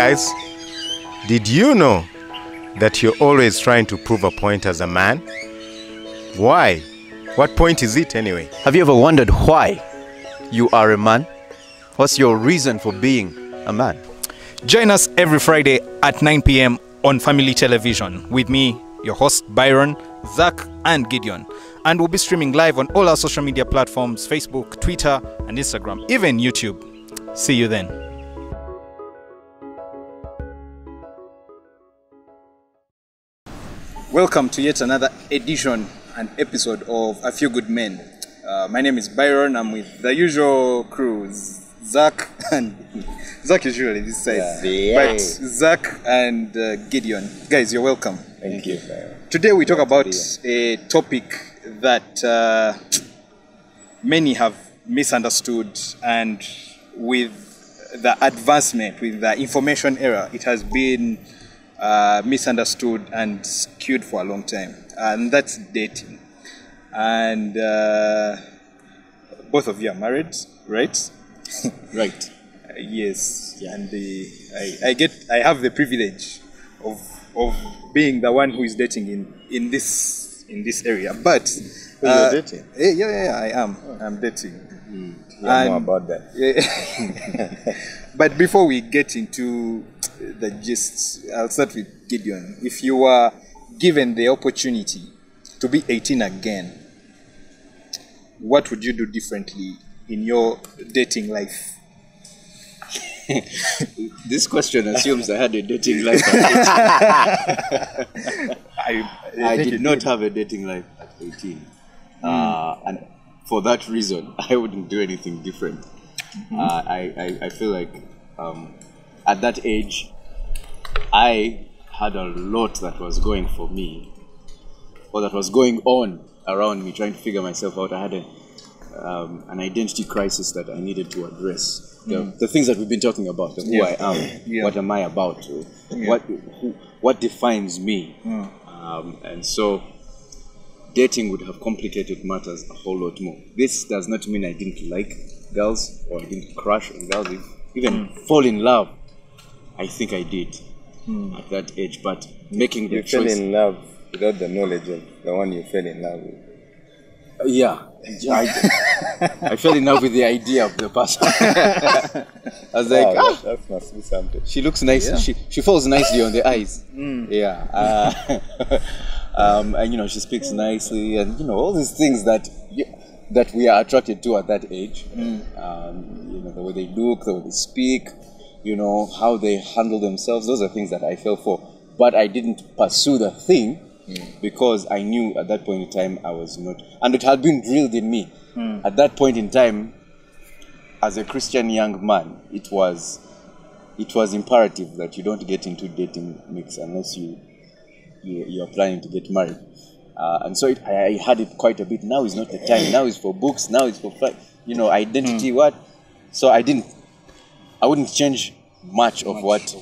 guys, did you know that you're always trying to prove a point as a man? Why? What point is it anyway? Have you ever wondered why you are a man? What's your reason for being a man? Join us every Friday at 9 p.m. on Family Television with me, your host Byron, Zack and Gideon. And we'll be streaming live on all our social media platforms, Facebook, Twitter, and Instagram, even YouTube. See you then. Welcome to yet another edition and episode of A Few Good Men. My name is Byron. I'm with the usual crews, Zack and Zack is usually this side, but Zack and Gideon. Guys, you're welcome. Thank you. Today we talk about a topic that many have misunderstood, and with the advancement, with the information era, it has been misunderstood and skewed for a long time, and that's dating. And both of you are married, right? Right. Yes. Yeah. And I have the privilege of being the one who is dating in this area. But you're dating? Yeah, I am. I'm dating. More about that. But before we get into the gist, I'll start with Gideon. If you were given the opportunity to be 18 again, what would you do differently in your dating life? This question assumes I had a dating life at 18. I did not have a dating life at 18. And for that reason, I wouldn't do anything different. I feel like at that age, I had a lot that was going for me, or that was going on around me, trying to figure myself out. I had an identity crisis that I needed to address. The things that we've been talking about, who I am, what am I about, what defines me. And so dating would have complicated matters a whole lot more. This does not mean I didn't like girls, or I didn't crush on girls, even fall in love. I think I did at that age, but making the choice. You fell in love without the knowledge of the one you fell in love with. I fell in love with the idea of the person. I was like, that must be something. She looks nice. Yeah. She falls nicely on the eyes. And she speaks nicely, and all these things that we are attracted to at that age. The way they look, the way they speak, how they handle themselves. Those are things that I fell for, but I didn't pursue the thing. Because I knew at that point in time I was not, and it had been drilled in me. At that point in time, as a Christian young man, it was imperative that you don't get into dating mix unless you are planning to get married. And so I had it quite a bit. Now is not the time. Now is for books. Now is for identity. What? So I wouldn't change much of what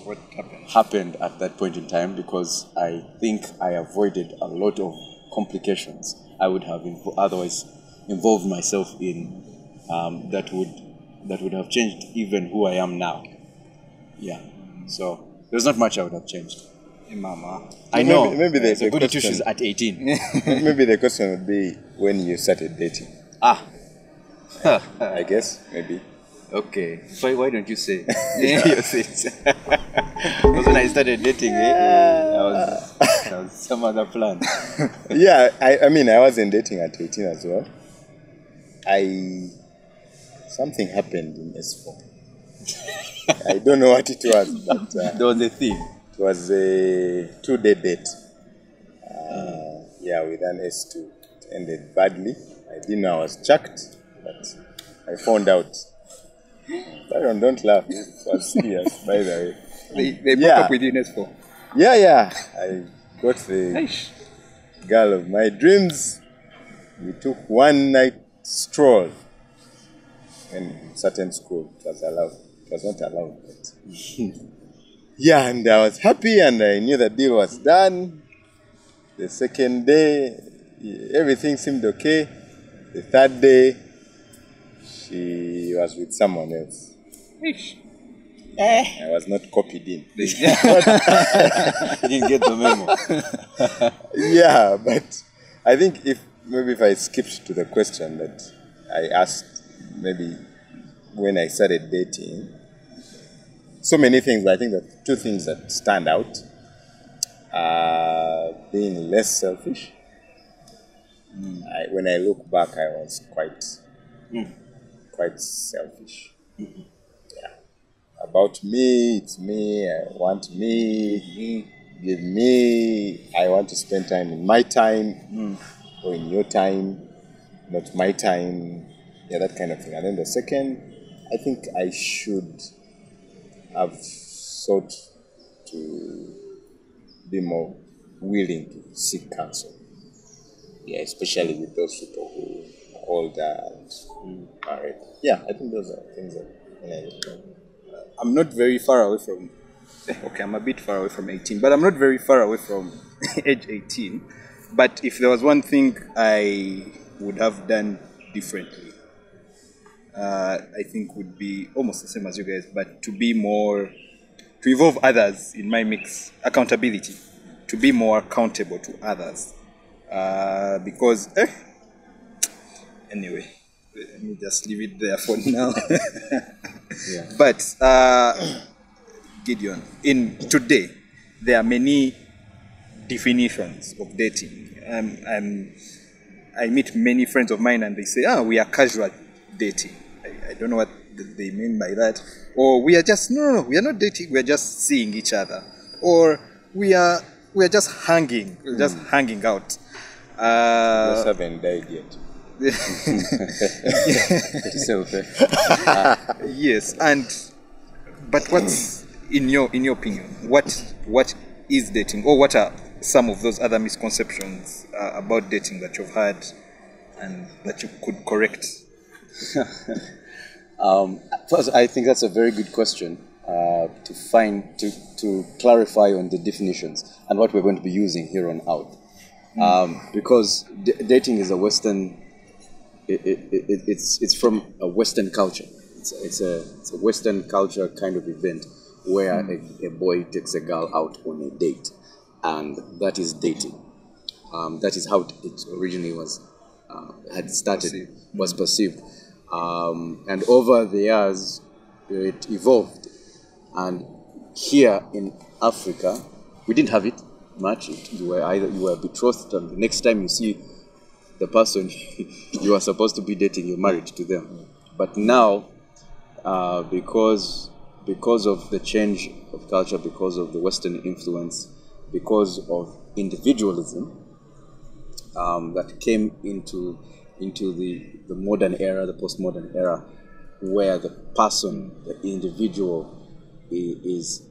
happened at that point in time, because I think I avoided a lot of complications I would have otherwise involved myself in, that would have changed even who I am now. So there's not much I would have changed. Mama, I know. Maybe the good issues at 18. Maybe the question would be when you started dating. I guess maybe. Okay. Why don't you say? Because when I started dating, that was some other plan. I mean, I wasn't dating at 18 as well. Something happened in S4. I don't know what it was, but there was a thing. It was a 2-day date. With an S2. It ended badly. I didn't know I was chucked, but I found out. Byron, don't laugh. It was serious, by the way. They broke up with you in S4? Yeah. I got the girl of my dreams. We took one night stroll in certain school. It was allowed. It was not allowed. But and I was happy, and I knew the deal was done. The second day, everything seemed okay. The third day, she was with someone else. I was not copied in. You didn't get the memo. Yeah, but I think if I skipped to the question that I asked, maybe when I started dating, so many things. I think that two things that stand out are being less selfish. When I look back, I was quite selfish. Yeah. About me, it's me. I want me. Give me. I want to spend time in my time or in your time, not my time. Yeah, that kind of thing. And then the second, I think I should have sought to be more willing to seek counsel. Yeah, especially with those people who are older and married. Yeah, I think those are things that when I look at. I'm not very far away from. Okay, I'm a bit far away from 18, but I'm not very far away from age 18. But if there was one thing I would have done differently, I think would be almost the same as you guys, but to involve others in my mix. Accountability, to be more accountable to others. Because anyway, let me just leave it there for now. Yeah. But Gideon, in today there are many definitions of dating. I meet many friends of mine and they say, we are casual dating. I don't know what they mean by that. Or we are just no, we are not dating. We are just seeing each other. Or we are just hanging. We're just hanging out. Just haven't died yet. Yes, but what's in your opinion? What is dating, or what are some of those other misconceptions about dating that you've had and that you could correct? First, I think that's a very good question to clarify on the definitions and what we're going to be using here on out. Because dating is a Western, it's from a Western culture. It's a Western culture kind of event where a boy takes a girl out on a date, and that is dating. That is how it originally was perceived. And over the years, it evolved. And here in Africa, we didn't have it much. You were betrothed, and the next time you see the person you are supposed to be dating, you're married to them. But now, because of the change of culture, because of the Western influence, because of individualism that came into the modern era, the postmodern era, where the person, the individual, is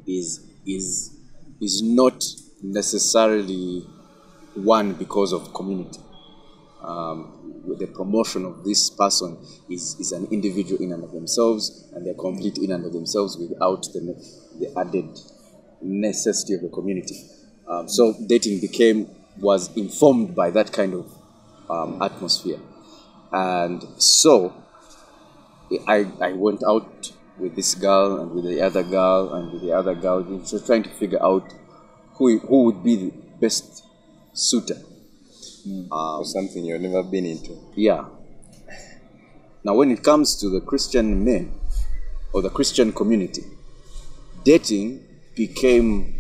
not necessarily one because of community. The promotion of this person is an individual in and of themselves, and they're complete in and of themselves without the added necessity of the community. So dating was informed by that kind of atmosphere. And so I went out with this girl and with the other girl and with the other girl, just trying to figure out who would be the best suitor. Or something you've never been into. Yeah. Now, when it comes to the Christian men or the Christian community, dating became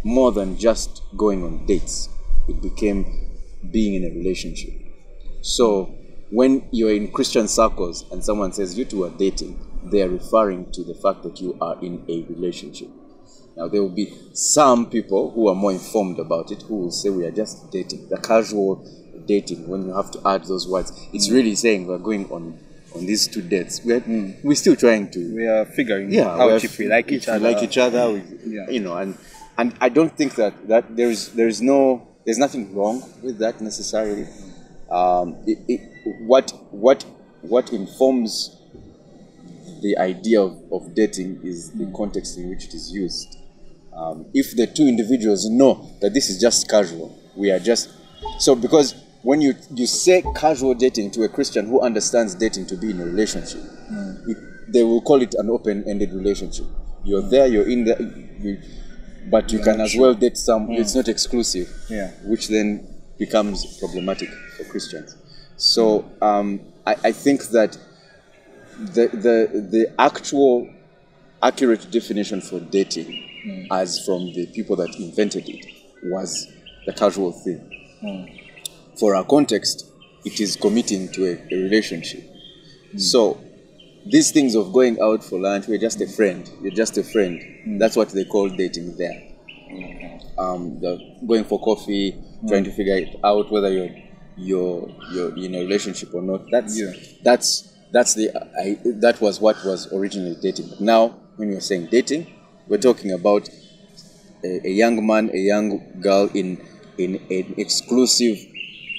more than just going on dates. It became being in a relationship. So, when you're in Christian circles and someone says you two are dating, they are referring to the fact that you are in a relationship. Now, there will be some people who are more informed about it who will say we are just dating. The casual dating, when you have to add those words, it's really saying we're going on these two dates. We're still trying to... We are figuring out if we like each other. And I don't think that there's nothing wrong with that necessarily. What informs the idea of dating is the context in which it is used. If the two individuals know that this is just casual, we are just... So because when you say casual dating to a Christian who understands dating to be in a relationship, they will call it an open-ended relationship. You're there, you're in there, but you can as well date some. It's not exclusive, which then becomes problematic for Christians. So I think that the actual accurate definition for dating, as from the people that invented it, was the casual thing. For our context, it is committing to a relationship. So these things of going out for lunch, we're just a friend, you're just a friend, that's what they call dating there. The going for coffee, trying to figure it out whether you're in a relationship or not. That was what was originally dating. But now, when you're saying dating, we're talking about a young man, a young girl in an exclusive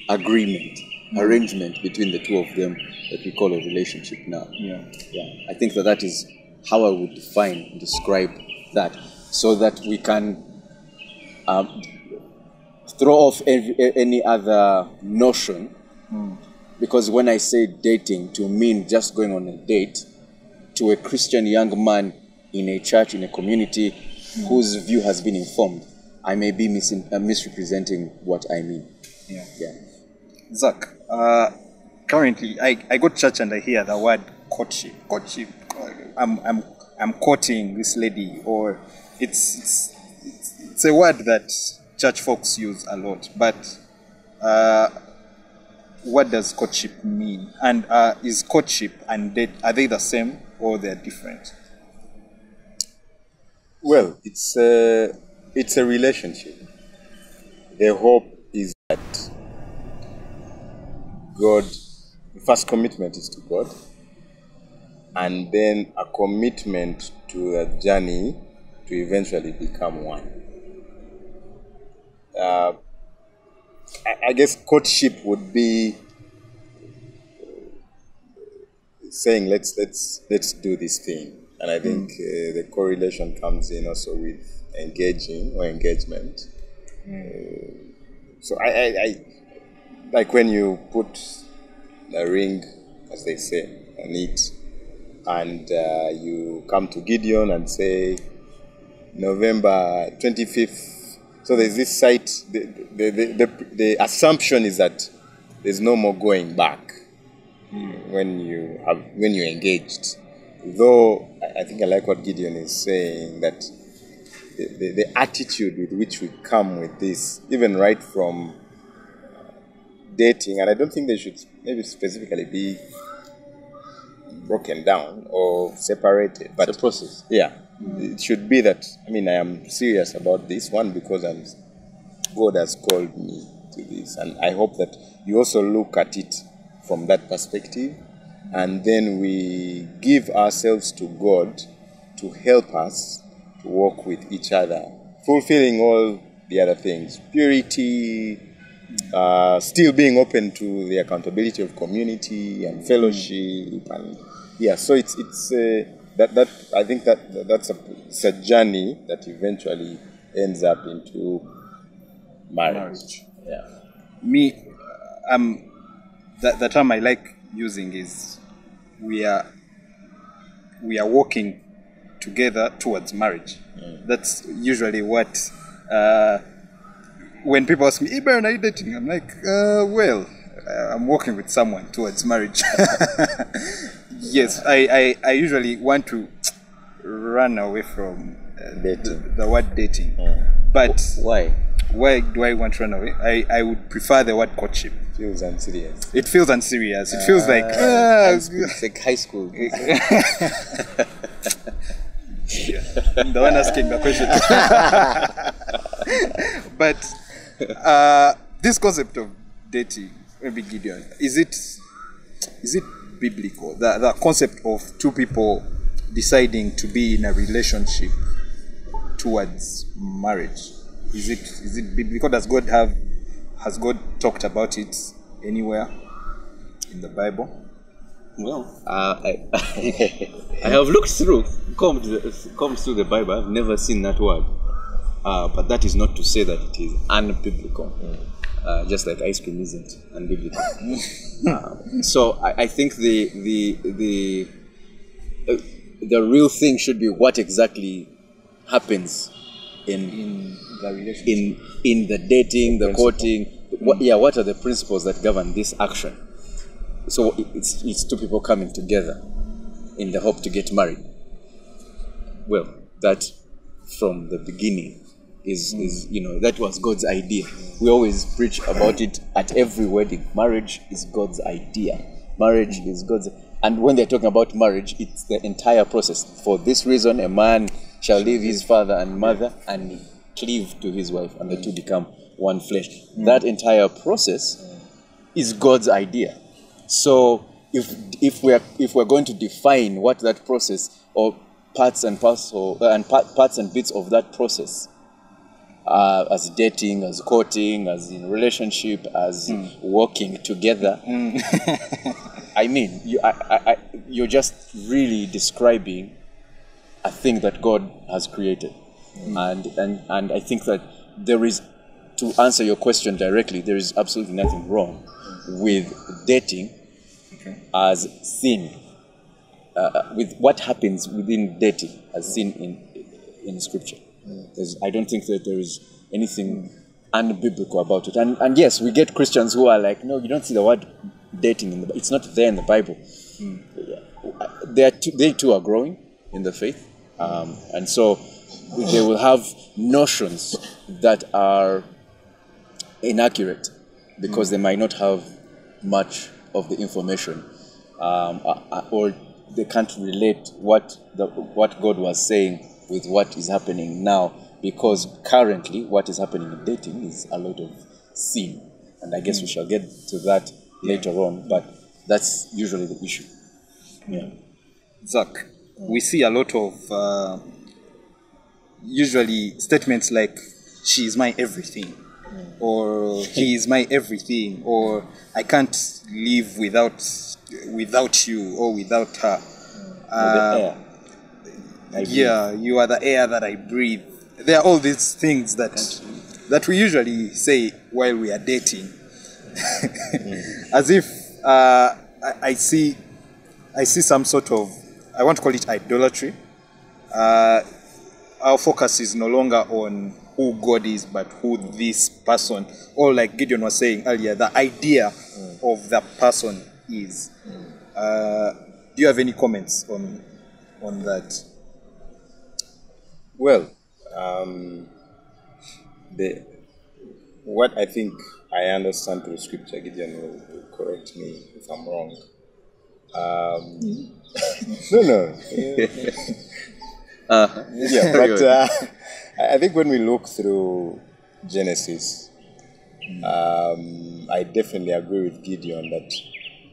agreement, arrangement between the two of them that we call a relationship now. I think that is how I would define and describe that, so that we can throw off any other notion. Because when I say dating, to mean just going on a date to a Christian young man in a church, in a community whose view has been informed, I may be misrepresenting what I mean. Zach, currently I go to church and I hear the word courtship. I'm courting this lady, or it's a word that church folks use a lot. But what does courtship mean? And is courtship and date, are they the same or they're different? Well, it's a relationship. The hope is that God, the first commitment is to God, and then a commitment to the journey to eventually become one. I guess courtship would be saying let's do this thing, and I think the correlation comes in also with engaging or engagement. So I like when you put the ring, as they say, on it, and you come to Gideon and say November 25th. So there's this site. The assumption is that there's no more going back when you engaged. Though I think I like what Gideon is saying, that the attitude with which we come with this, even right from dating, and I don't think they should maybe specifically be broken down or separated, but the process, it should be that, I am serious about this one because God has called me to this, and I hope that you also look at it from that perspective, and then we give ourselves to God to help us to walk with each other, fulfilling all the other things, purity, still being open to the accountability of community and fellowship, and so it's that I think that's a journey that eventually ends up into marriage. Me, the term I like using is we are walking together towards marriage. That's usually what when people ask me, "Hey, Byron, are you dating?" I'm like, well, I'm walking with someone towards marriage. Yes, I usually want to run away from the word dating. But why? Why do I want to run away? I would prefer the word courtship. Feels unserious. It feels unserious. It feels like it's like high school. I'm the one asking the question. But this concept of dating, maybe Gideon, is it biblical? The concept of two people deciding to be in a relationship towards marriage, is it biblical? Has God talked about it anywhere in the Bible? Well, I have looked through, combed through the Bible. I've never seen that word, but that is not to say that it is unbiblical. Just like ice cream isn't unbiblical. So I think the real thing should be what exactly happens In the relationship. in the dating, the courting. What are the principles that govern this action? So it's two people coming together in the hope to get married. Well, that from the beginning is that was God's idea. We always preach about it at every wedding. Marriage is God's idea. Marriage is God's. And when they're talking about marriage, it's the entire process. For this reason, a man shall leave his father and mother and cleave to his wife, and the two become one flesh. That entire process is God's idea. So if we're going to define what that process, or parts and bits of that process, as dating, as courting, as in relationship, as working together, I mean, you're just really describing a thing that God has created, and I think that there is, to answer your question directly, there is absolutely nothing wrong with dating as sin, with what happens within dating as sin in Scripture. I don't think that there is anything unbiblical about it. And yes, we get Christians who are like, no, you don't see the word dating in it's not there in the Bible. They too are growing in the faith, and so they will have notions that are inaccurate because they might not have much of the information, or they can't relate what God was saying with what is happening now, because currently what is happening in dating is a lot of sin, and I guess we shall get to that later on, but that's usually the issue. Zack, we see a lot of usually statements like, she is my everything, or he is my everything, or I can't live without you or without her. You are the air that I breathe. There are all these things that we usually say while we are dating, as if I see some sort of, I want to call it idolatry. Our focus is no longer on who God is, but who this person, or like Gideon was saying earlier, the idea of the person is. Do you have any comments on that? Well, what I think I understand through Scripture, Gideon will correct me if I'm wrong. No. But I think when we look through Genesis, I definitely agree with Gideon that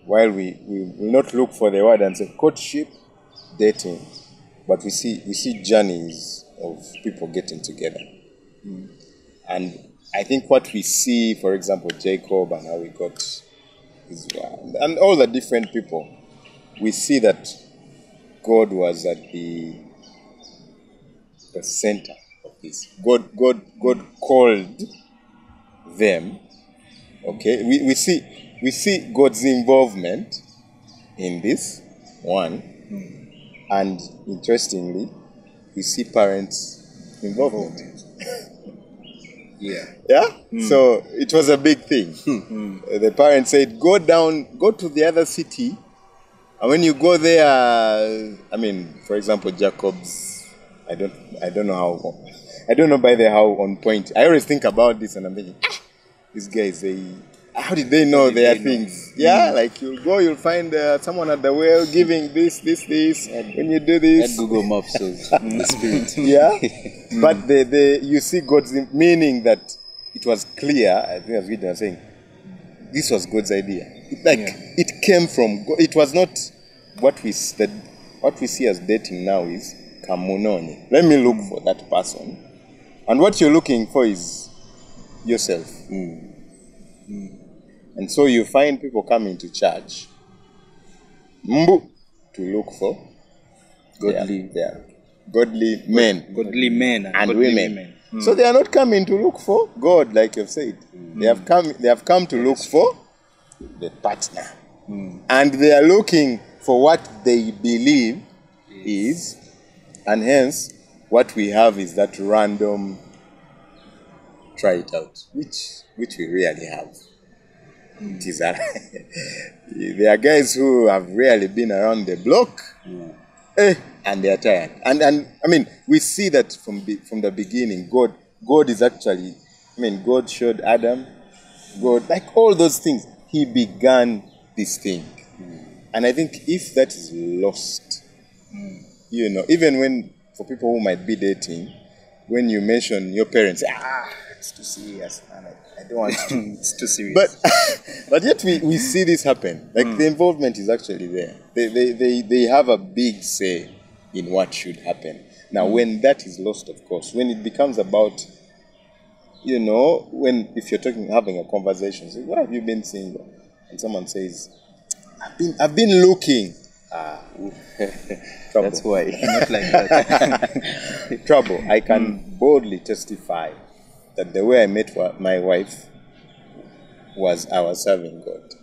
while we will not look for the word and say courtship, dating, but we see journeys of people getting together. And I think what we see, for example, Jacob and how he got his wife, and all the different people, we see that God was at the center of this. God called them. Okay, we see God's involvement in this one, and interestingly, we see parents' involvement. So it was a big thing. The parents said, go to the other city, and when you go there, I mean, for example, Jacob's, I don't know by the how on point. I always think about this and I'm thinking, these guys, how did they know their things? Like you'll find someone at the well giving this. When you do this, and Google Maps of the spirit. But you see God's meaning, that it was clear. I think as Gideon was saying, this was God's idea. It came from God. It was not what we see as dating now is kamunoni. Let me look for that person, and what you're looking for is yourself. And so you find people coming to church to look for godly men and women. So they are not coming to look for God, like you've said. They have come to look for the partner. And they are looking for what they believe is, and hence what we have is that random try it out, which we really have. It is there are guys who have really been around the block, and they are tired. And I mean, we see that from the beginning. God is actually, I mean, God showed Adam, God, like all those things. He began this thing, and I think if that is lost, you know, even when for people who might be dating, when you mention your parents, it's too serious, man. I don't want to. It's too serious. But yet we see this happen. Like the involvement is actually there. They have a big say in what should happen. Now, when that is lost, of course, when it becomes about, you know, if you're having a conversation, say, "What have you been seeing?" And someone says, "I've been looking." Trouble. That's why. Not like that. Trouble. I can boldly testify that the way I met my wife was I was serving God.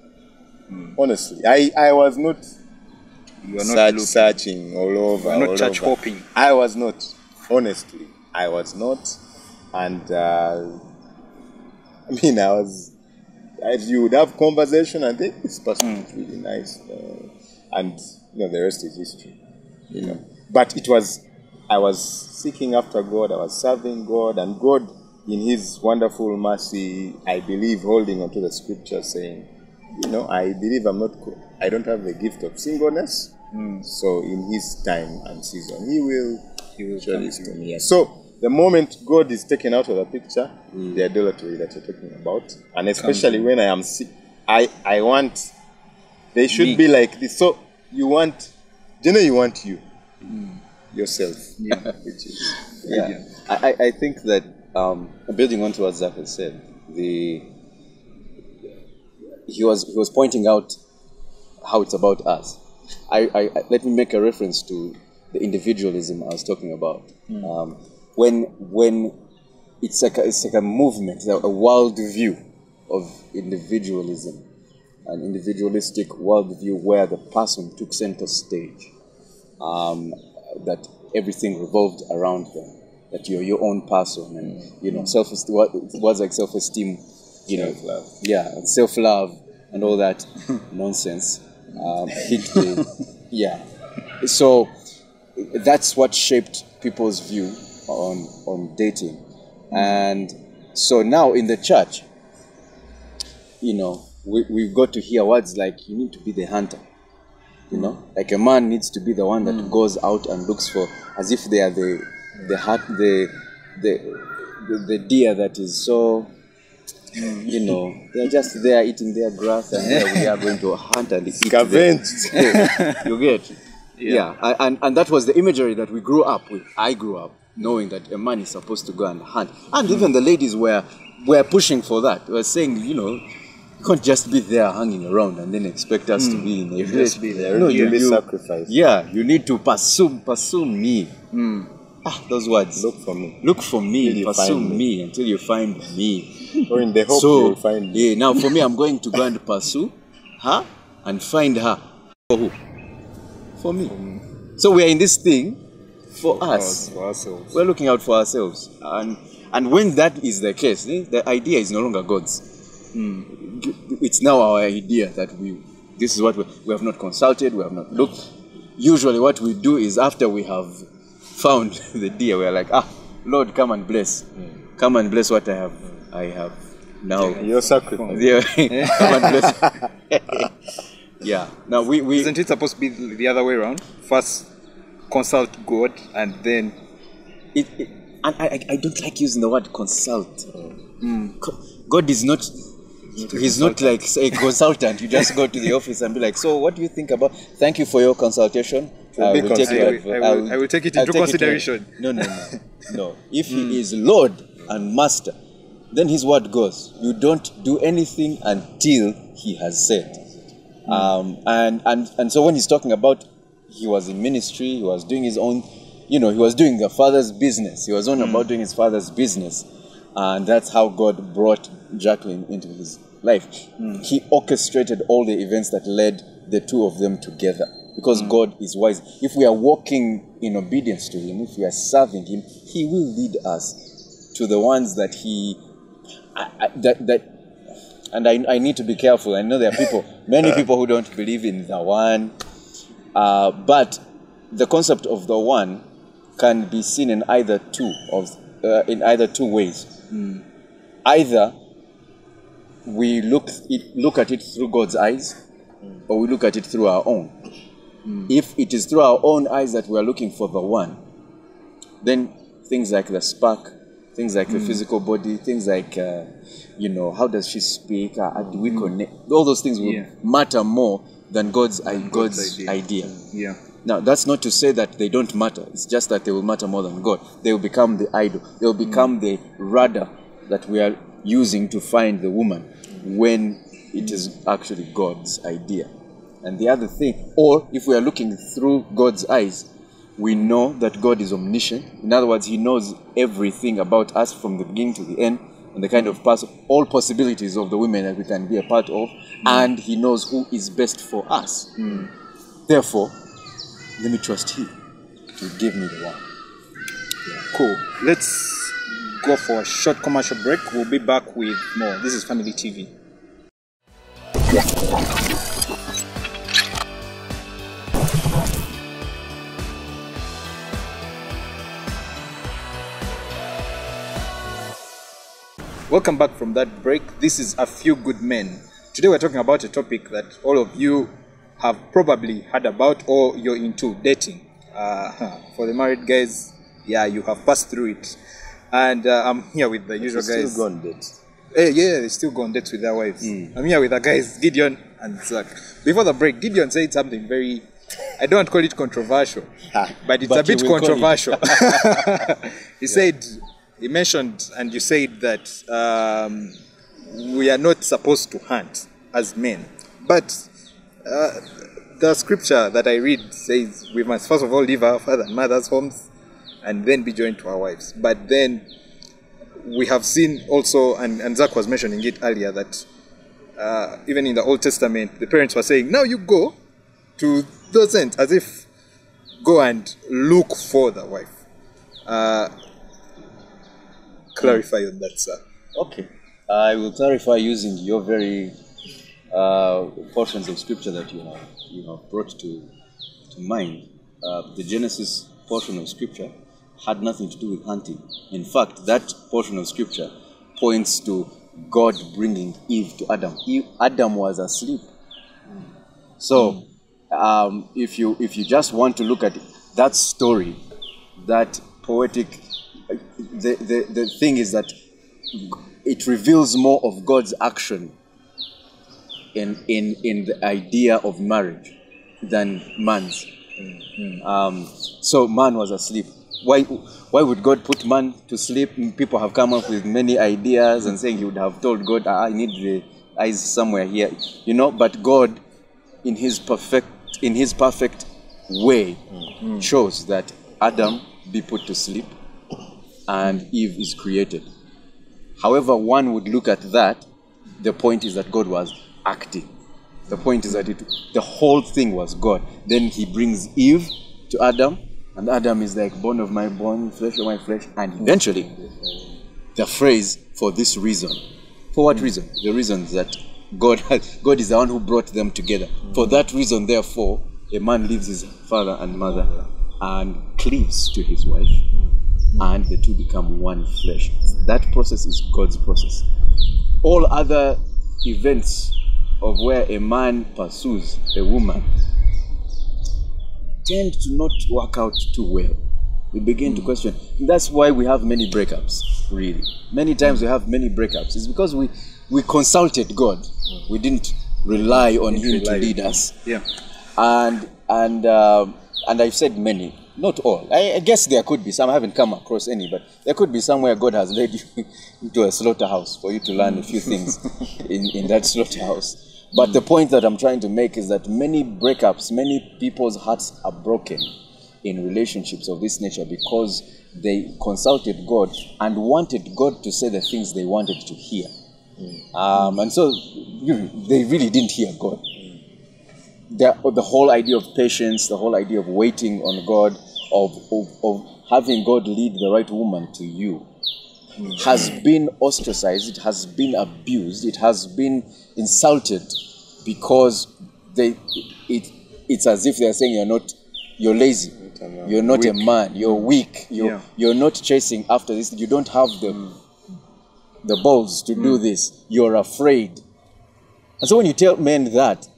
Honestly, I was not, searching all over. You were not church hopping. I was not. Honestly, I was not. And I mean, you would have conversation and think this person is really nice. And you know, the rest is history. You know. But I was seeking after God, I was serving God, and God, in His wonderful mercy, I believe, holding onto the scripture, saying, you know, I believe I don't have the gift of singleness. So in His time and season, He will show this to me. So the moment God is taken out of the picture, the idolatry that you're talking about, and especially when I am sick, I want, they should be like this. So you want yourself. Which is, I think that building on to what Zack has said, he was pointing out how it's about us. Let me make a reference to the individualism I was talking about. When it's like a movement, a world view of individualism, an individualistic worldview where the person took center stage, that everything revolved around them, that you're your own person, and you know, words like self-esteem, you know, self-love. And self-love and all that nonsense hit the So that's what shaped people's view on dating, and so now in the church, you know, we've got to hear words like, you need to be the hunter, you know, like a man needs to be the one that goes out and looks for, as if they are the deer that is so, you know, they're just there eating their grass, and we are going to hunt and eat scavenge. You get? And that was the imagery that we grew up with. I grew up knowing that a man is supposed to go and hunt, and even the ladies were pushing for that. They were saying, you know, you can't just be there hanging around and then expect us to be in a just be there. No, you sacrifice. Yeah, you need to pursue me. Those words. Look for me. Look for me. Till you Pursue find me until you find me. Or in the hope you'll find me. Yeah, now for me, I'm going to go and pursue her and find her. For who? For me. So we are in this thing for us. For ourselves. We're looking out for ourselves. And when that is the case, the idea is no longer God's. It's now our idea that this is what we have not consulted, we have not looked. Usually what we do is, after we have found the deer, we are like, Lord, come and bless. Come and bless what I have now. Your sacrifice. Yeah. Come and bless. Yeah. Now we Isn't it supposed to be the other way around? First consult God, and then and I don't like using the word consult. God is not. He's not like a consultant. You just go to the office and be like, so what do you think about? Thank you for your consultation. I will take it into consideration. No. If He is Lord and Master, then His word goes. You don't do anything until He has said. And so when He's talking about, He was in ministry, He was doing His own, He was doing the Father's business. He was on about doing His Father's business. And that's how God brought Jacqueline into His life. He orchestrated all the events that led the two of them together. because God is wise. If we are walking in obedience to Him, if we are serving Him, He will lead us to the ones that He and I need to be careful. I know there are many people who don't believe in the one, but the concept of the one can be seen in either two ways. Either we look at it through God's eyes, or we look at it through our own. If it is through our own eyes that we are looking for the one, then things like the spark, things like the physical body, things like, how does she speak, how do we connect, all those things will matter more than God's idea. Yeah. Now, that's not to say that they don't matter. It's just that they will matter more than God. They will become the idol. They will become the rudder that we are using to find the woman when it is actually God's idea. And the other thing, or if we are looking through God's eyes, we know that God is omniscient. In other words, He knows everything about us from the beginning to the end, and the kind of person, all possibilities of the women that we can be a part of, and He knows who is best for us. Therefore, let me trust Him to give me the one. Cool. Let's go for a short commercial break. We'll be back with more. This is Family TV. Welcome back from that break. This is A Few Good Men. Today we're talking about a topic that all of you have probably heard about or you're into, dating. For the married guys, you have passed through it. And I'm here with the usual guys. Still go on dates. They still go on dates with their wives. I'm here with the guys, Gideon and Zack. Before the break, Gideon said something very, I don't want to call it controversial, but it's a bit controversial. He mentioned, and you said that we are not supposed to hunt as men. But the scripture that I read says we must first of all leave our father and mother's homes and then be joined to our wives. But then we have seen also, and Zack was mentioning it earlier, that even in the Old Testament, the parents were saying, now you go to those ends, as if go and look for the wife. Clarify on that, sir. Okay. I will clarify using your very portions of scripture that you have brought to mind. The Genesis portion of scripture had nothing to do with hunting. In fact, that portion of scripture points to God bringing Eve to Adam. Adam was asleep. So, if you just want to look at that story, that poetic, the thing is that it reveals more of God's action in the idea of marriage than man's. So man was asleep. Why would God put man to sleep? People have come up with many ideas and saying He would have told God, I need the eyes somewhere here, But God, in His perfect way, chose that Adam be put to sleep and Eve is created. However one would look at that, the point is that God was acting. The point is that the whole thing was God. Then He brings Eve to Adam, and Adam is like bone of my bone, flesh of my flesh, and eventually the phrase, for this reason. For what reason? The reason is that God is the one who brought them together. For that reason, therefore, a man leaves his father and mother and cleaves to his wife, and the two become one flesh. That process is God's process. All other events of where a man pursues a woman tend to not work out too well. We begin to question. That's why we have many breakups, really. Many times we have many breakups. It's because we consulted God. We didn't rely on Him to lead us. Yeah. And I've said many, not all. I guess there could be some. I haven't come across any, but there could be somewhere God has led you into a slaughterhouse for you to learn a few things in that slaughterhouse. But the point that I'm trying to make is that many breakups, many people's hearts are broken in relationships of this nature because they consulted God and wanted God to say the things they wanted to hear. And so they really didn't hear God. the whole idea of patience, the whole idea of waiting on God, of having God lead the right woman to you, has been ostracized, it has been abused, it has been insulted, because it's as if they're saying you're lazy, you're not a man, you're weak, you're not chasing after this, you don't have the balls to do this, you're afraid. And so when you tell men that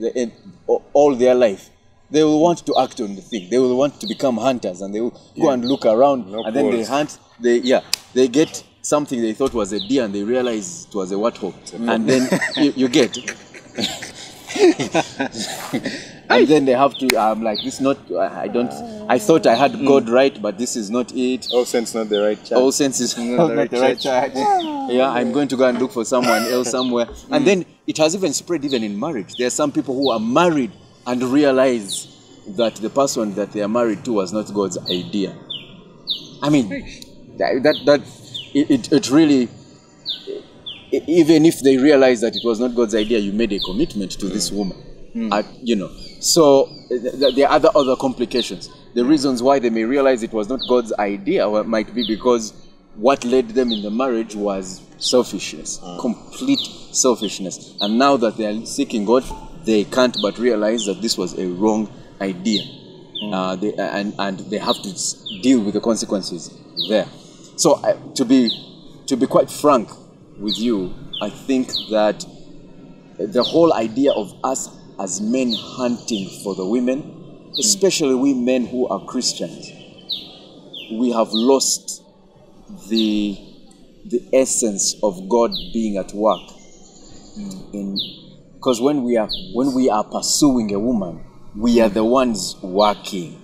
all their life, they will want to act on the thing. They will want to become hunters, and they will go and look around, and then they hunt. They get something they thought was a deer, and they realize it was a warthog, and then you get. And then they have to. I'm like, this not. I thought I had God right, but this is not it. All sense not the right church. All sense is not the right church. Yeah, I'm going to go and look for someone else somewhere. And then it has even spread even in marriage. There are some people who are married and realize that the person that they are married to was not God's idea. I mean, it really, even if they realize that it was not God's idea, you made a commitment to this woman. So there are other complications. The reasons why they may realize it was not God's idea might be because what led them in the marriage was selfishness, complete selfishness. And now that they are seeking God, they can't but realize that this was a wrong idea. And they have to deal with the consequences there. So to be quite frank with you, I think that the whole idea of us as men hunting for the women, especially we men who are Christians, we have lost the essence of God being at work. Because when we are pursuing a woman, we are the ones working.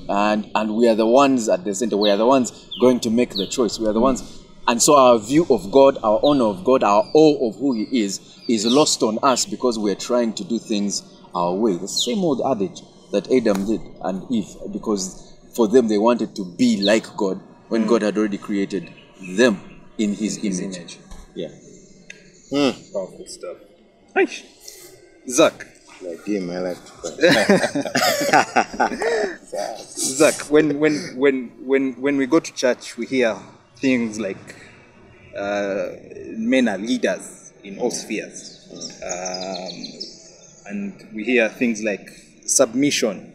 And we are the ones at the center. We are the ones going to make the choice. We are the ones. And so our view of God, our honor of God, our awe of who He is lost on us because we're trying to do things our way. The same old adage that Adam did and Eve, because for them they wanted to be like God when God had already created them in His image. Yeah. Powerful stuff. Hi. Zach. Like him, I like to Zach, when we go to church, we hear things like men are leaders in all spheres, and we hear things like submission,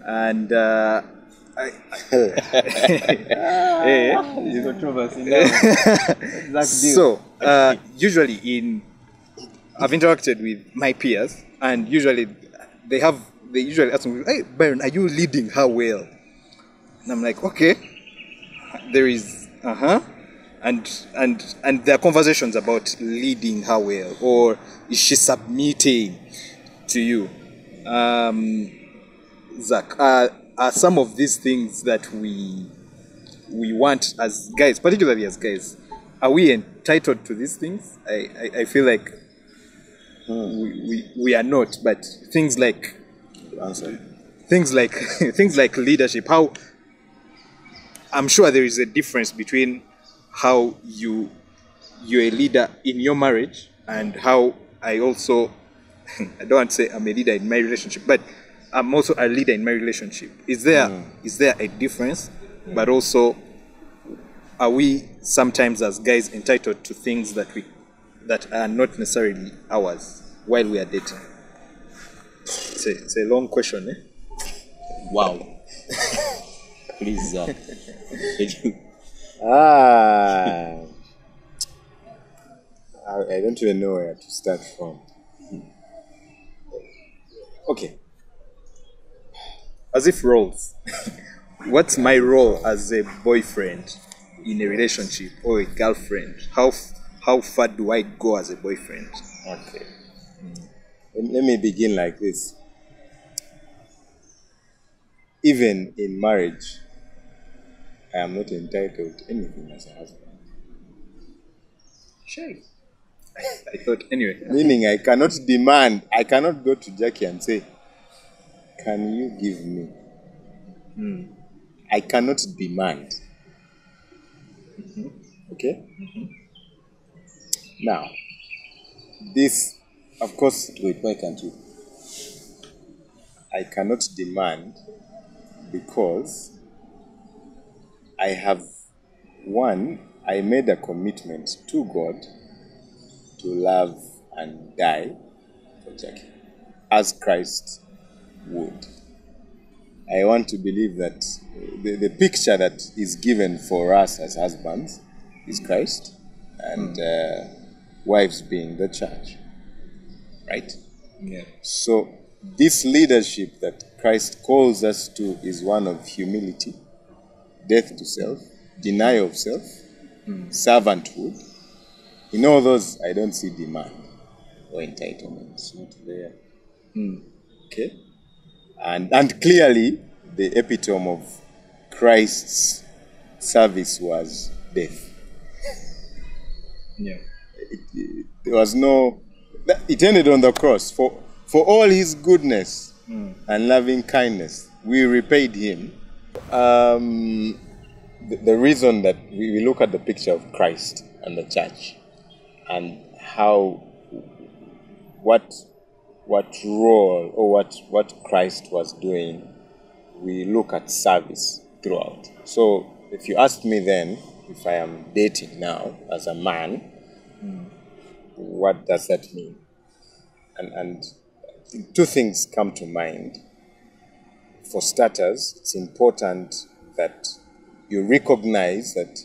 and so usually I've interacted with my peers, and usually they usually ask me, "Hey, Byron, are you leading her well?" And I'm like, "Okay." There is and there are conversations about leading her well, or is she submitting to you? Zach, are some of these things that we want as guys, particularly as guys, are we entitled to these things? I feel like we are not, but things like leadership, how I'm sure there is a difference between how you're a leader in your marriage and how I also I don't want to say I'm a leader in my relationship, but I'm also a leader in my relationship. Is there a difference? But also, are we sometimes as guys entitled to things that are not necessarily ours while we are dating? It's a long question, eh? Wow. Please, I don't even know where to start from. Okay. As if roles. What's my role as a boyfriend in a relationship or a girlfriend? How far do I go as a boyfriend? Okay. Let me begin like this. Even in marriage, I am not entitled to anything as a husband. Shy. I thought, anyway. Meaning I cannot go to Jackie and say, "Can you give me?" I cannot demand. Okay? Now, this, of course... Wait, why can't you? I cannot demand because I made a commitment to God to love and die for Jackie, as Christ would. I want to believe that the picture that is given for us as husbands is Christ, and wives being the church, right? Yeah. So this leadership that Christ calls us to is one of humility, death to self, denial of self, servanthood. In all those, I don't see demand or entitlement. It's not there. Okay? And clearly, the epitome of Christ's service was death. Yeah. There was no... It ended on the cross. For all his goodness and loving kindness, we repaid him. The reason that we look at the picture of Christ and the church and how what role or what Christ was doing, we look at service throughout. So if you ask me then, if I am dating now as a man, what does that mean? And two things come to mind. For starters, it's important that you recognize that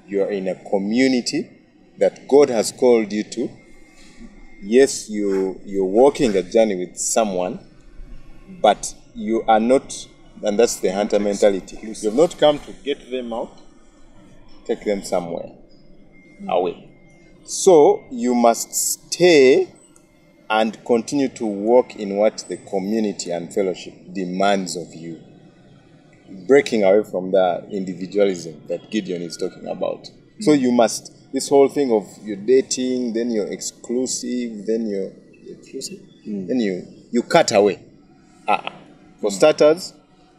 you are in a community that God has called you to. Yes, you're walking a journey with someone, but you are not, and that's the hunter mentality. You have not come to get them out, take them somewhere away. So you must stay and continue to walk in what the community and fellowship demands of you. Breaking away from the individualism that Gideon is talking about. So you must, this whole thing of you're dating, then you're exclusive, then you're exclusive, then you cut away. For starters,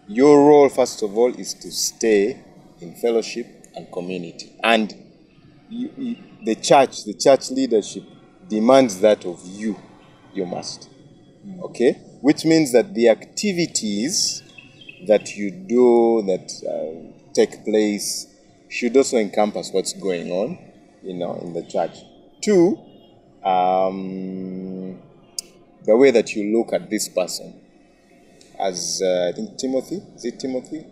your role, first of all, is to stay in fellowship and community. And the church leadership demands that of you. You must. Okay? Which means that the activities that you do, that take place, should also encompass what's going on, in the church. Two, the way that you look at this person, as I think Timothy, is it Timothy,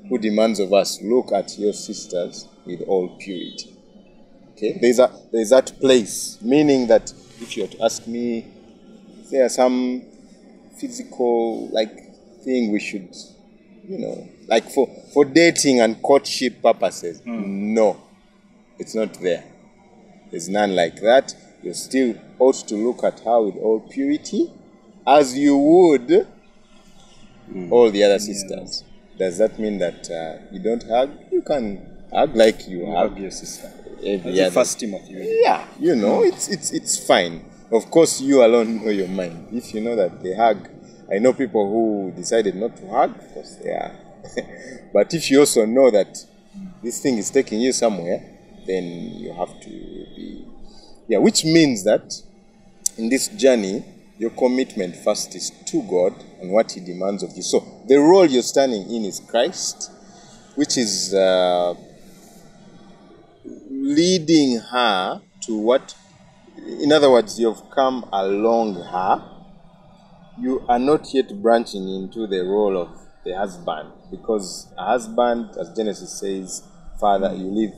who demands of us, look at your sisters with all purity. Okay, there's that place, meaning that if you were to ask me, is there some physical thing we should, like for dating and courtship purposes? No, it's not there. There's none like that. You still ought to look at her with all purity, as you would all the other sisters. Does that mean that you don't hug? You can hug like you hug your sister. First Timothy. Yeah, it's fine. Of course, you alone know your mind. If you know that they hug, I know people who decided not to hug because they are. But if you also know that this thing is taking you somewhere, then you have to be. Yeah, which means that in this journey, your commitment first is to God and what He demands of you. So the role you're standing in is Christ, which is leading her to what, in other words, you've come along her. You are not yet branching into the role of the husband, because a husband, as Genesis says, you leave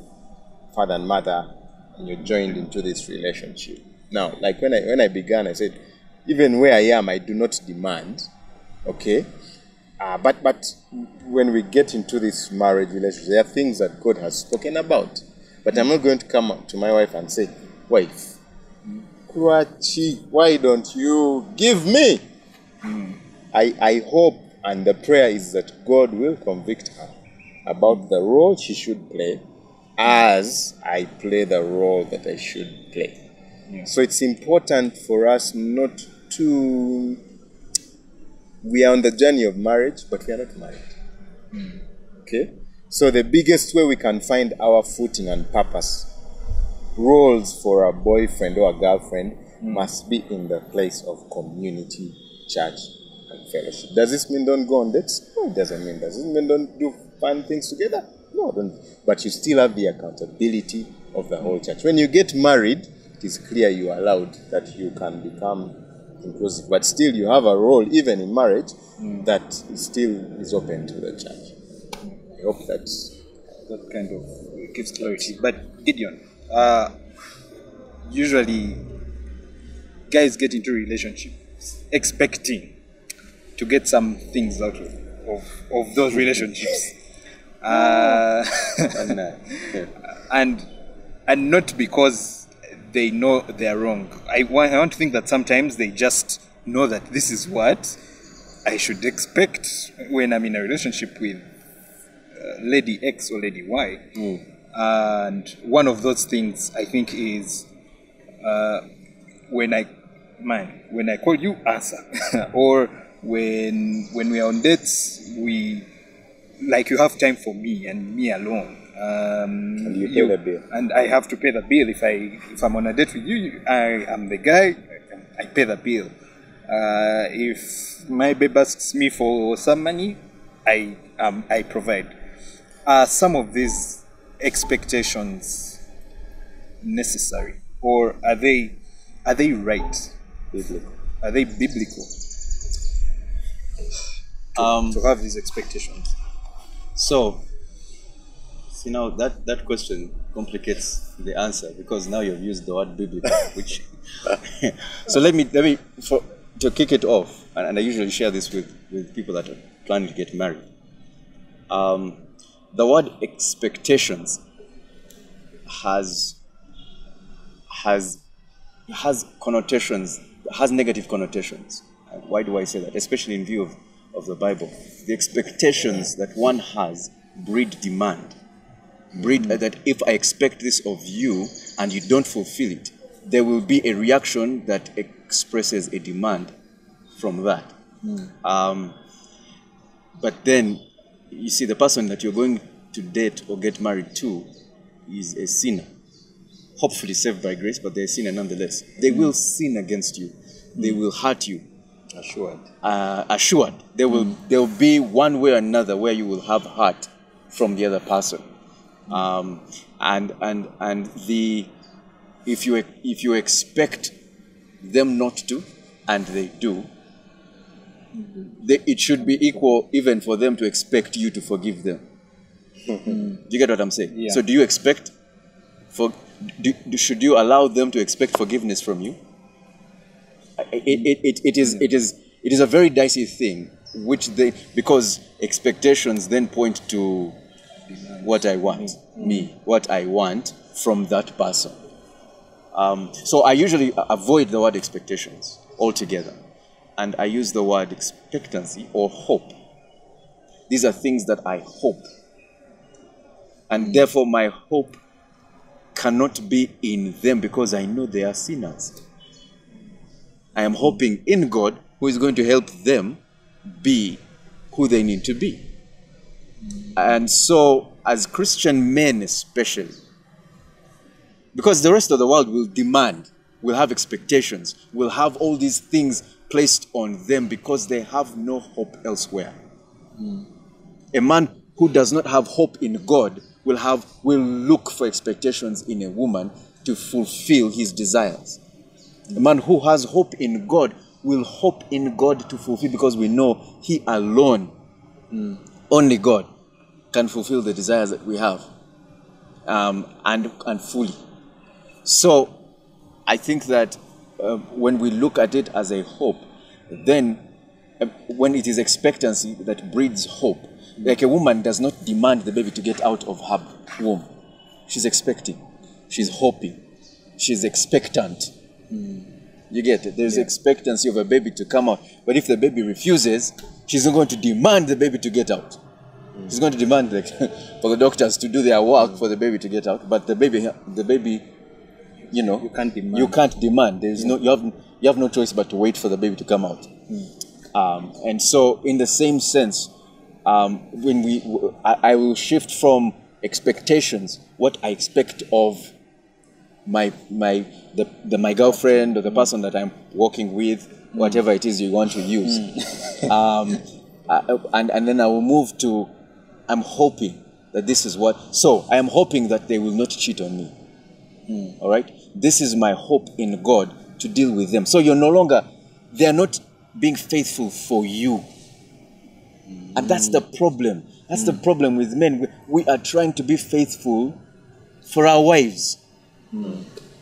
father and mother and you're joined into this relationship. Now, like when I began, I said, even where I am, I do not demand, okay? But when we get into this marriage relationship, there are things that God has spoken about. But I'm not going to come to my wife and say, wife, why don't you give me? I hope, and the prayer is that God will convict her about the role she should play as I play the role that I should play. Yeah. So it's important for us not to... We are on the journey of marriage, but we are not married. Okay? So the biggest way we can find our footing and purpose, roles for a boyfriend or a girlfriend, must be in the place of community, church, and fellowship. Does this mean don't go on dates? No, it doesn't mean. Does it mean don't do fun things together? No, don't. But you still have the accountability of the whole church. When you get married, it is clear you are allowed that you can become inclusive, but still you have a role even in marriage that still is open to the church. I hope that kind of gives clarity. But Gideon, usually guys get into relationships expecting to get some things out of those relationships. And not because they know they are wrong. I want to think that sometimes they just know that this is what I should expect when I'm in a relationship with Lady X or Lady Y. And one of those things I think is when I call you, answer. Or when we are on dates, you have time for me and me alone. and you pay the bill. And I have to pay the bill. If I'm on a date with you, I am the guy, I pay the bill. If my babe asks me for some money, I provide. Are some of these expectations necessary, or are they right? Biblical. Are they biblical to have these expectations? So, see, now that question complicates the answer, because now you've used the word biblical, which so let me to kick it off, and I usually share this with people that are planning to get married. The word expectations has connotations, has negative connotations. And why do I say that? Especially in view of the Bible. The expectations that one has breed demand. That if I expect this of you and you don't fulfill it, there will be a reaction that expresses a demand from that. But then, you see, the person that you're going to date or get married to is a sinner. Hopefully saved by grace, but they're a sinner nonetheless. They will sin against you. They will hurt you. Assured. There will be one way or another where you will have hurt from the other person. If you expect them not to, and they do, it should be equal even for them to expect you to forgive them. Do you get what I'm saying? Yeah. So do you expect should you allow them to expect forgiveness from you? It is a very dicey thing, because expectations then point to what I want, what I want from that person. So I usually avoid the word expectations altogether, and I use the word expectancy or hope. These are things that I hope, and therefore my hope cannot be in them because I know they are sinners. I am hoping in God, who is going to help them be who they need to be. And so, as Christian men especially, because the rest of the world will demand, will have expectations, will have all these things placed on them because they have no hope elsewhere. A man who does not have hope in God will look for expectations in a woman to fulfill his desires. A man who has hope in God will hope in God to fulfill, because we know he alone, only God, can fulfill the desires that we have, and fully. So I think that when we look at it as a hope, then when it is expectancy that breeds hope, like a woman does not demand the baby to get out of her womb. She's expecting. She's hoping. She's expectant. You get it? There's expectancy of a baby to come out. But if the baby refuses, she's not going to demand the baby to get out. She's going to demand for the doctors to do their work for the baby to get out. But the baby, you can't demand. You can't demand. There is you have no choice but to wait for the baby to come out. And so, in the same sense, I will shift from expectations, what I expect of my girlfriend or the person that I'm working with, whatever it is you want to use. And then I will move to, I'm hoping that this is what, so I am hoping that they will not cheat on me. All right? This is my hope in God to deal with them. So you're no longer, they're not being faithful for you. And that's the problem. That's the problem with men. We are trying to be faithful for our wives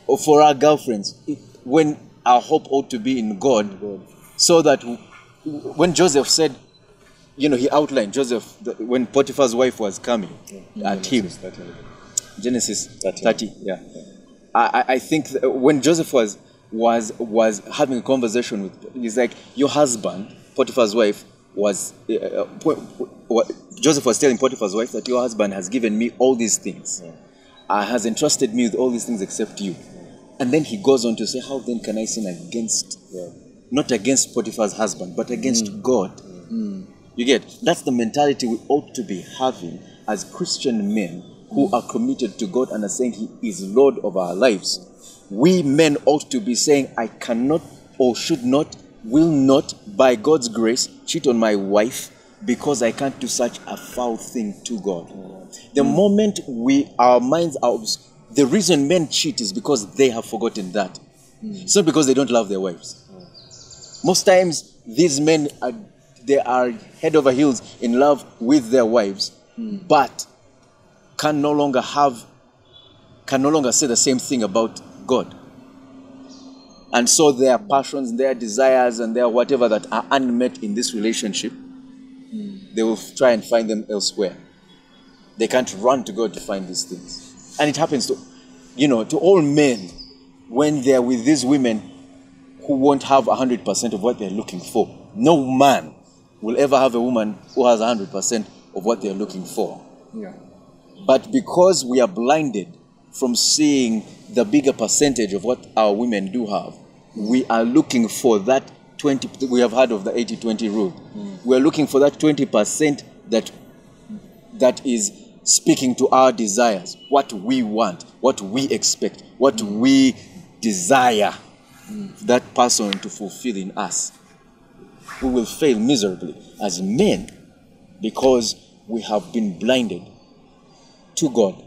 or for our girlfriends when our hope ought to be in God. So that when Joseph said, you know, he outlined Joseph, when Potiphar's wife was coming at him. Genesis 30. Yeah. I think when Joseph was having a conversation with, he's like, your husband, Potiphar's wife, Joseph was telling Potiphar's wife that your husband has given me all these things, has entrusted me with all these things except you. And then he goes on to say, how then can I sin against, not against Potiphar's husband, but against God? You get, that's the mentality we ought to be having as Christian men who are committed to God and are saying he is Lord of our lives. We men ought to be saying, I cannot or should not, will not, by God's grace, cheat on my wife because I can't do such a foul thing to God. The moment our minds are, the reason men cheat is because they have forgotten that. It's not because they don't love their wives. Most times, these men they are head over heels in love with their wives, but can no longer say the same thing about God. And so their passions, their desires, and their whatever that are unmet in this relationship, they will try and find them elsewhere. They can't run to God to find these things. And it happens to, to all men when they're with these women who won't have 100% of what they're looking for. No man will ever have a woman who has 100% of what they're looking for. Yeah. But because we are blinded from seeing the bigger percentage of what our women do have, we are looking for that 20%. We have heard of the 80-20 rule. We are looking for that 20% that is speaking to our desires, what we want, what we expect, what we desire that person to fulfill in us. We will fail miserably as men because we have been blinded to God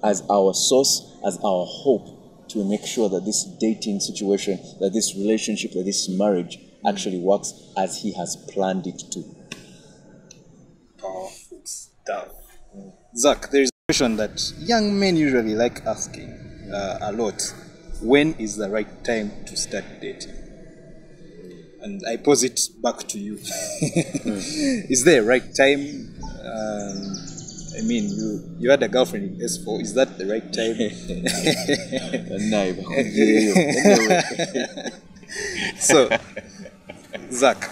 as our source, as our hope to make sure that this dating situation, that this relationship, that this marriage actually works as He has planned it to. Powerful stuff. Zack, there is a question that young men usually like asking a lot. When is the right time to start dating? And I pose it back to you. Is there a right time? I mean, you had a girlfriend in S4. Is that the right time? So, Zack.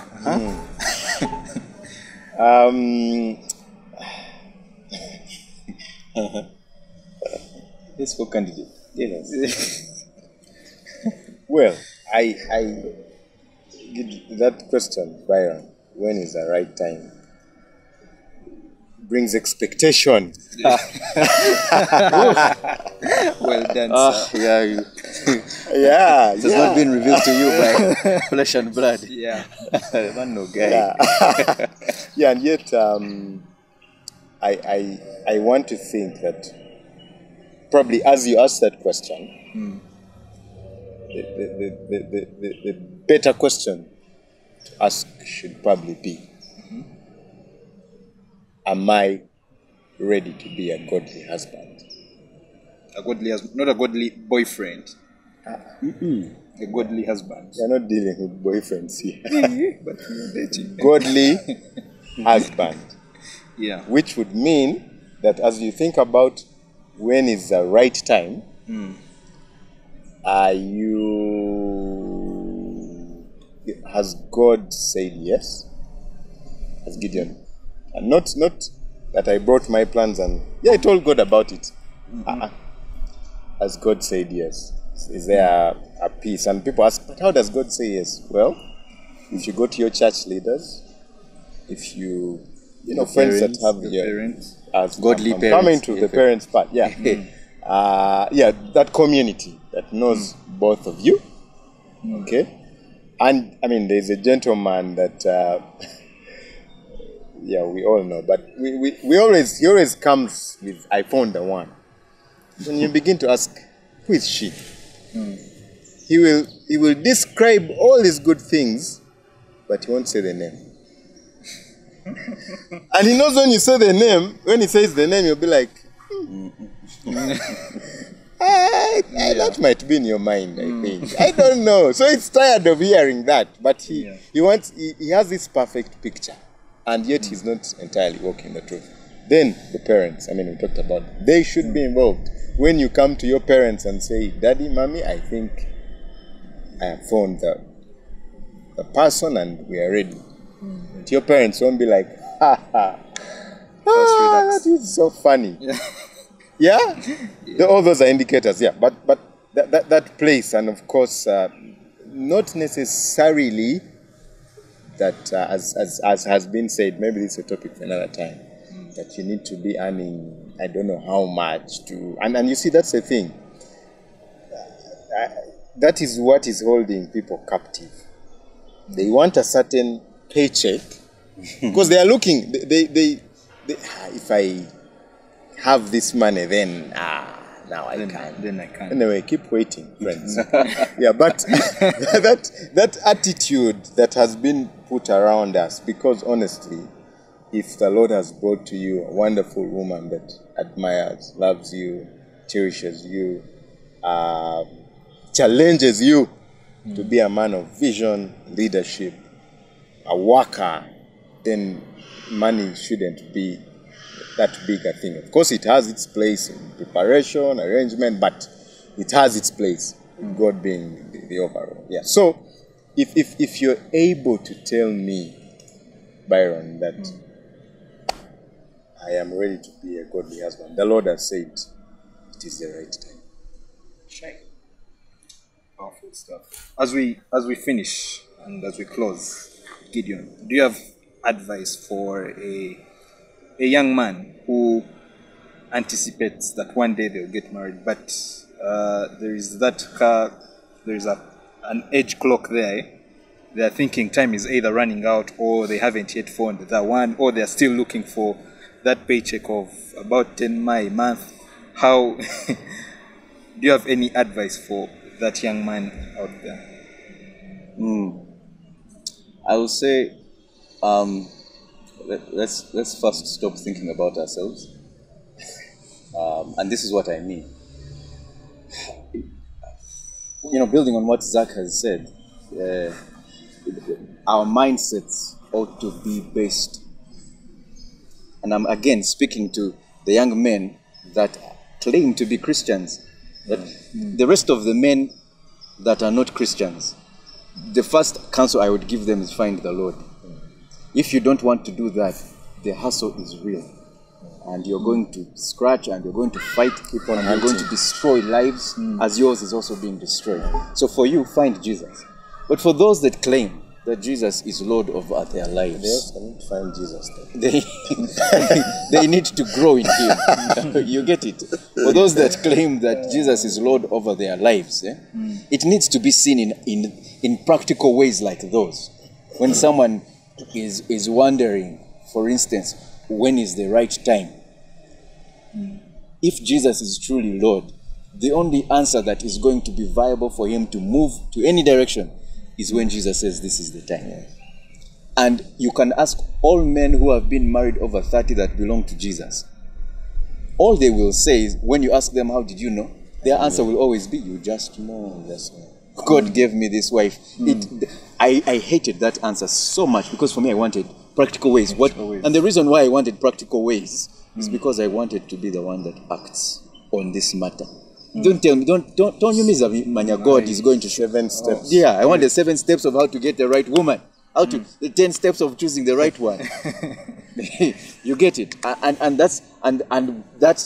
Let's go candidate. Yes. Well, I that question, Byron, when is the right time, brings expectation. Well done, sir. Yeah. It has not been revealed to you by flesh and blood. Yeah. Man, no guy. Yeah. Yeah, and yet I want to think that probably as you ask that question, the better question to ask should probably be, am I ready to be a godly husband? A godly husband, not a godly boyfriend. A godly husband. You're not dealing with boyfriends here. But you're dating. Godly husband. Yeah. Which would mean that as you think about when is the right time, has God said yes? As Gideon. And not that I brought my plans and I told God about it. Has God said yes? Is there a peace? And people ask, but how does God say yes? Well, if you go to your church leaders, if you friends parents, that have parents, as godly I'm parents. coming to the parents part, that community that knows both of you, okay, And I mean, there's a gentleman that, yeah, we all know, but he always comes with, I found the one. When you begin to ask, who is she? He will describe all his good things, but he won't say the name. And he knows when you say the name, when he says the name, you'll be like, that might be in your mind, I think. I don't know. So he's tired of hearing that, but he has this perfect picture, and yet he's not entirely walking the truth. Then the parents, I mean, we talked about, they should be involved. When you come to your parents and say, Daddy, Mommy, I think I have found the person and we are ready. But your parents won't be like, that is so funny. Yeah? All those are indicators, yeah. But that place, and of course, not necessarily that, as has been said, maybe this is a topic for another time, that you need to be earning, I don't know how much to, and you see, that's the thing. That is what is holding people captive. They want a certain paycheck because they are looking, they if I have this money, then now I can't. Then I can't. Anyway, keep waiting, friends. Yeah, but that attitude that has been put around us, because honestly, if the Lord has brought to you a wonderful woman that admires, loves you, cherishes you, challenges you to be a man of vision, leadership, a worker, then money shouldn't be that big a thing. Of course, it has its place in preparation, arrangement, but it has its place, God being the overall. Yeah. So, if you're able to tell me, Byron, that I am ready to be a godly husband, the Lord has said it is the right time. Shame. Powerful stuff. As we finish and as we close, Gideon, do you have advice for a young man who anticipates that one day they'll get married, but there is an age clock there? They're thinking time is either running out, or they haven't yet found that one, or they're still looking for that paycheck of about 10 a month. How do you have any advice for that young man out there? I will say, let's first stop thinking about ourselves, and this is what I mean. Building on what Zack has said, our mindsets ought to be based. And I'm again speaking to the young men that claim to be Christians. That the rest of the men that are not Christians, the first counsel I would give them is find the Lord. If you don't want to do that, the hustle is real. And you're going to scratch, and you're going to fight people, and you're going to destroy lives as yours is also being destroyed. So for you, find Jesus. But for those that claim that Jesus is Lord over their lives, They also need to find Jesus. they need to grow in Him. You get it? For those that claim that Jesus is Lord over their lives, it needs to be seen in practical ways like those. When someone is wondering, for instance, when is the right time? If Jesus is truly Lord, the only answer that is going to be viable for him to move to any direction is when Jesus says this is the time. And you can ask all men who have been married over 30 that belong to Jesus. All they will say is, when you ask them, how did you know? Their answer will always be, you just know. God gave me this wife. I hated that answer so much, because for me I wanted practical ways. And the reason why I wanted practical ways is because I wanted to be the one that acts on this matter. Don't tell me, don't you miss Mania, God is going to show 7 steps. Yeah, I want the 7 steps of how to get the right woman. The 10 steps of choosing the right one. You get it. And that's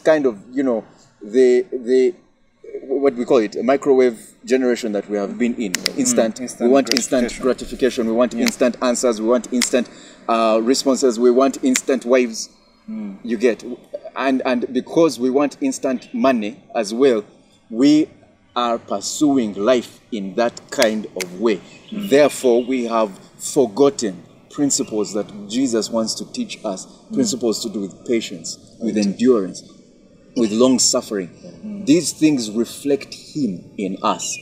kind of, the what we call it, a microwave generation that we have been in. We want instant gratification. We want instant answers. We want instant responses. We want instant wives. You get. And because we want instant money as well, we are pursuing life in that kind of way. Therefore, we have forgotten principles that Jesus wants to teach us, principles to do with patience, with endurance, with long suffering. These things reflect him in us.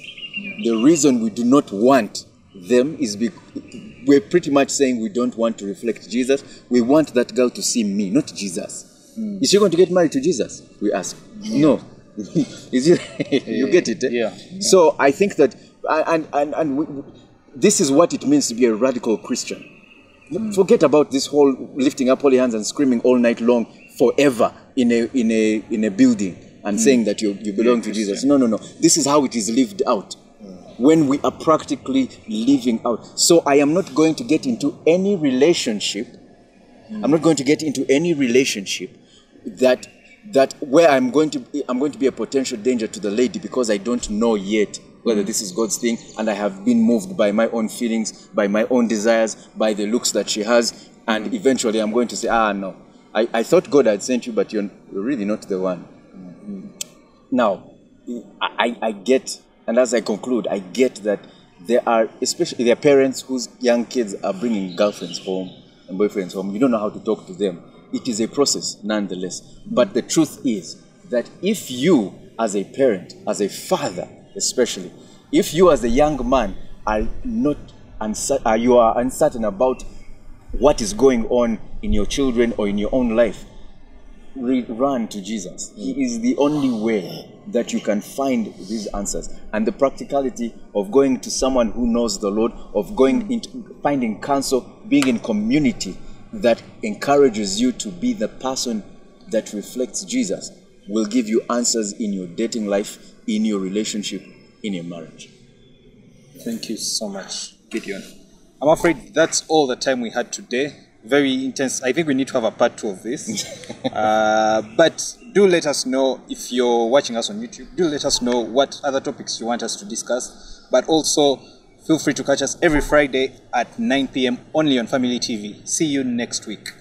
The reason we do not want them is we're pretty much saying we don't want to reflect Jesus. We want that girl to see me, not Jesus. Is she going to get married to Jesus? We ask. No. Is it? You get it? Yeah. So I think that, this is what it means to be a radical Christian. Forget about this whole lifting up holy hands and screaming all night long forever in a building and saying that you belong to Jesus. No. This is how it is lived out. When we are practically living out. So I am not going to get into any relationship. I'm not going to get into any relationship that where I'm going to be a potential danger to the lady, because I don't know yet whether this is God's thing, and I have been moved by my own feelings, by my own desires, by the looks that she has, and eventually I'm going to say, no, I thought God had sent you, but you're really not the one. Now, I get, and as I conclude, I get that there are parents whose young kids are bringing girlfriends home and boyfriends home. You don't know how to talk to them. It is a process, nonetheless. But the truth is that if you, as a parent, as a father especially, if you as a young man are you are uncertain about what is going on in your children or in your own life, run to Jesus. He is the only way that you can find these answers. And the practicality of going to someone who knows the Lord, of going into finding counsel, being in community that encourages you to be the person that reflects Jesus, will give you answers in your dating life, in your relationship, in your marriage. Thank you so much, Gideon. I'm afraid that's all the time we had today. Very intense. I think we need to have a part 2 of this. But do let us know, if you're watching us on YouTube, do let us know what other topics you want us to discuss. But also, feel free to catch us every Friday at 9 p.m. only on Family TV. See you next week.